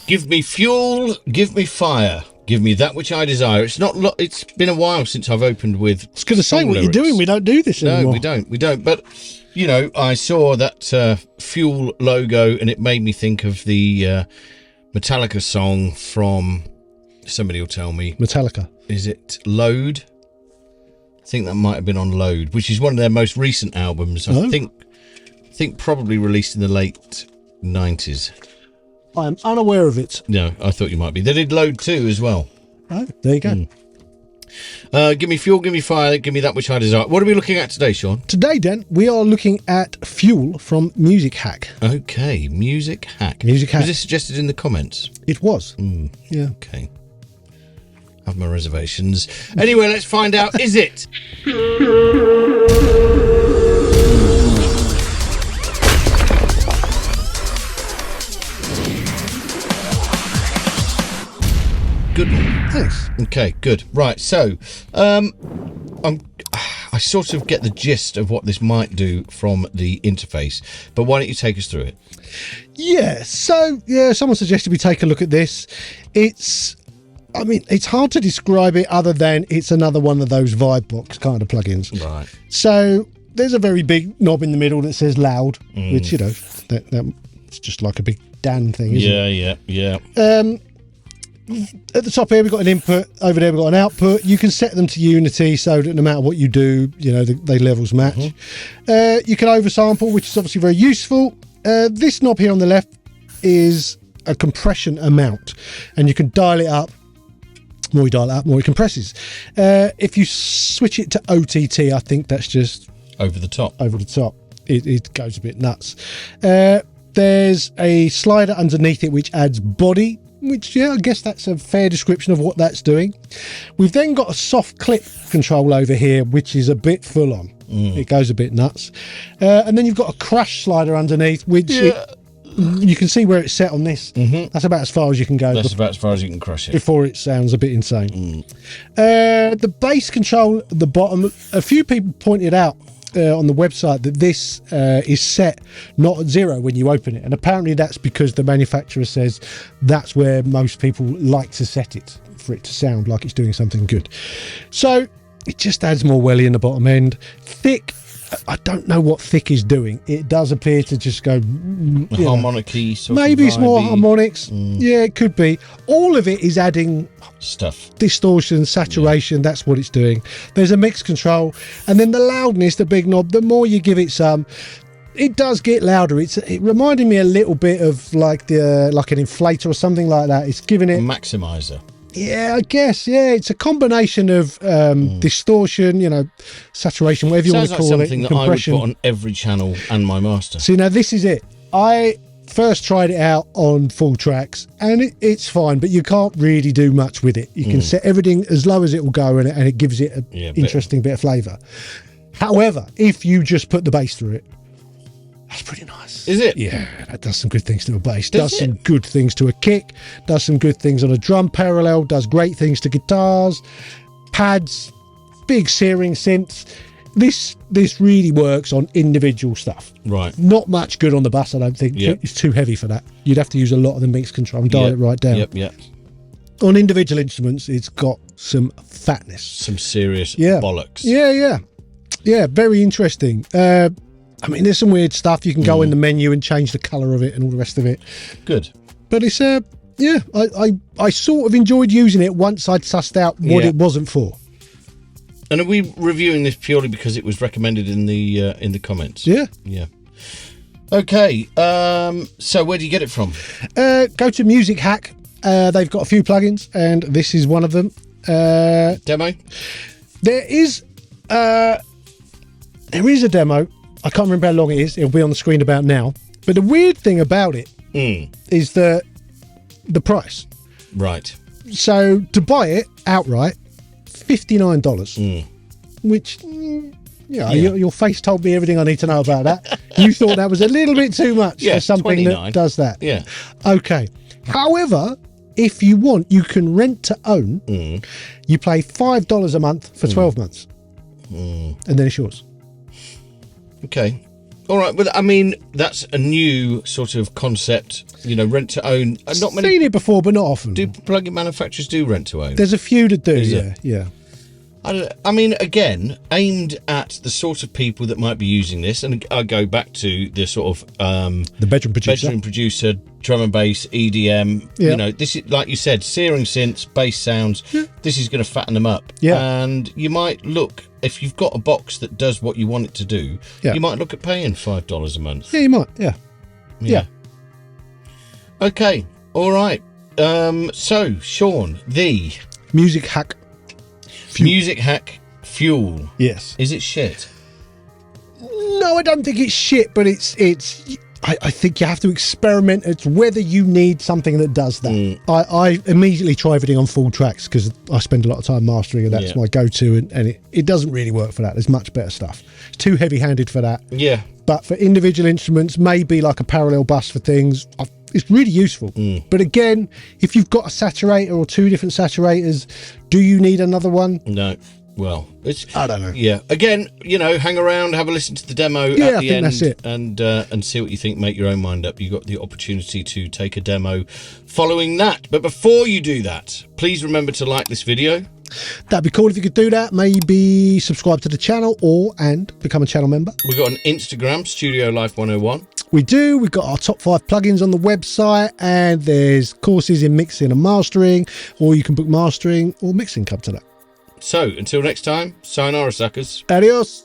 Give me fuel, give me fire, give me that which I desire. It's not. It's been a while since I've opened with. I was going to say what lyrics. you're doing. We don't do this anymore. No, we don't. But you know, I saw that fuel logo, and it made me think of the Metallica song from. Somebody will tell me. Metallica. Is it Load? I think that might have been on Load, which is one of their most recent albums. I think probably released in the late 90s. I am unaware of it. No, I thought you might be. They did Load 2 as well. Oh, there you go. Give me fuel, give me fire, give me that which I desire. What are we looking at today, Sean? Today, Dan, we are looking at Fuel from Musichack. Okay, Musichack. Musichack. Was this suggested in the comments? It was. Yeah. Okay. Have my reservations. Anyway, let's find out. Is it? Good one. Thanks. Okay, good. Right, so I sort of get the gist of what this might do from the interface, but why don't you take us through it? Yeah, so, someone suggested we take a look at this. It's hard to describe it other than it's another one of those vibe box kind of plugins. Right. So there's a very big knob in the middle that says loud, which, you know, it's just like a big Dan thing, isn't it? Yeah. At the top here, we've got an input. Over there, we've got an output. You can set them to Unity so that no matter what you do, you know, they levels match. You can oversample, which is obviously very useful. This knob here on the left is a compression amount, and you can dial it up. The more you dial it up, the more it compresses. If you switch it to OTT, I think that's just over the top. It goes a bit nuts. There's a slider underneath it which adds body, which, I guess that's a fair description of what that's doing. We've then got a soft clip control over here, which is a bit full on. It goes a bit nuts. And then you've got a crush slider underneath, which you can see where it's set on this. That's about as far as you can go. That's about as far as you can crush it. Before it sounds a bit insane. The bass control at the bottom, a few people pointed out on the website that this is set not at 0 when you open it, and apparently that's because the manufacturer says that's where most people like to set it, for it to sound like it's doing something good. So it just adds more welly in the bottom end. Thick, I don't know what thick is doing. It does appear to just go harmonic-y sort maybe of it's more harmonics. Yeah, it could be. All of it is adding stuff, distortion, saturation. That's what it's doing. There's a mix control, and then the loudness, the big knob, the more you give it some, it does get louder. It reminded me a little bit of like an inflator or something like that. It's giving it maximizer. Yeah, I guess. Yeah, it's a combination of distortion, you know, saturation, whatever you want to call it. Sounds like something that I would put on every channel and my master. See, now this is it. I first tried it out on full tracks, and it's fine, but you can't really do much with it. You can set everything as low as it will go, and it gives it an interesting bit of flavour. However, if you just put the bass through it, that's pretty nice. Is it? Yeah, that does some good things to a bass. Does some good things to a kick. Does some good things on a drum parallel. Does great things to guitars, pads, big searing synths. This really works on individual stuff. Right. Not much good on the bass, I don't think. Yep. It's too heavy for that. You'd have to use a lot of the mix control and dial it right down. Yep. On individual instruments, it's got some fatness. Some serious bollocks. Yeah, very interesting. I mean, there's some weird stuff. You can go in the menu and change the colour of it and all the rest of it. Good. But it's, I sort of enjoyed using it once I'd sussed out what it wasn't for. And are we reviewing this purely because it was recommended in the comments? Yeah. Okay. So where do you get it from? Go to Musichack. They've got a few plugins, and this is one of them. Demo? There is a demo. I can't remember how long it is. It'll be on the screen about now. But the weird thing about it is the price. Right. So to buy it outright, $59. Which, your face told me everything I need to know about that. You thought that was a little bit too much for something 29. that does that. Yeah. Okay. However, if you want, you can rent to own. You pay $5 a month for 12 months. And then it's yours. Okay. All right. Well, I mean, that's a new sort of concept. You know, rent to own. Not many Seen it before, but not often. do plug-in manufacturers do rent to own. There's a few that do. Is Yeah, it? yeah. I mean, again, aimed at the sort of people that might be using this, and I go back to the sort of The bedroom producer. drum and bass, EDM. Yeah. You know, this is, like you said, searing synths, bass sounds. Yeah. This is going to fatten them up. Yeah. And you might look, if you've got a box that does what you want it to do, Yeah. you might look at paying $5 a month. Yeah, you might. Yeah. Yeah. Okay. All right. So, Sean, the Musichack. Musichack Fuel. Yes. Is it shit? No, I don't think it's shit, but it's. I think you have to experiment. It's whether you need something that does that. I immediately try everything on full tracks because I spend a lot of time mastering, and that's my go-to. And it doesn't really work for that. There's much better stuff. It's too heavy-handed for that. Yeah. But for individual instruments, maybe like a parallel bus for things, it's really useful. But again, if you've got a saturator or two different saturators, do you need another one? No. Well, I don't know. Yeah. Again, you know, hang around, have a listen to the demo Yeah, at the I think end, that's it. and see what you think. Make your own mind up. You've got the opportunity to take a demo following that. But before you do that, please remember to like this video. That'd be cool if you could do that. Maybe subscribe to the channel and become a channel member. We've got an Instagram, Studio Life 101. We do. We've got our top 5 plugins on the website, and there's courses in mixing and mastering, or you can book mastering or mixing. Come to that. So until next time, sayonara, suckers. Adios.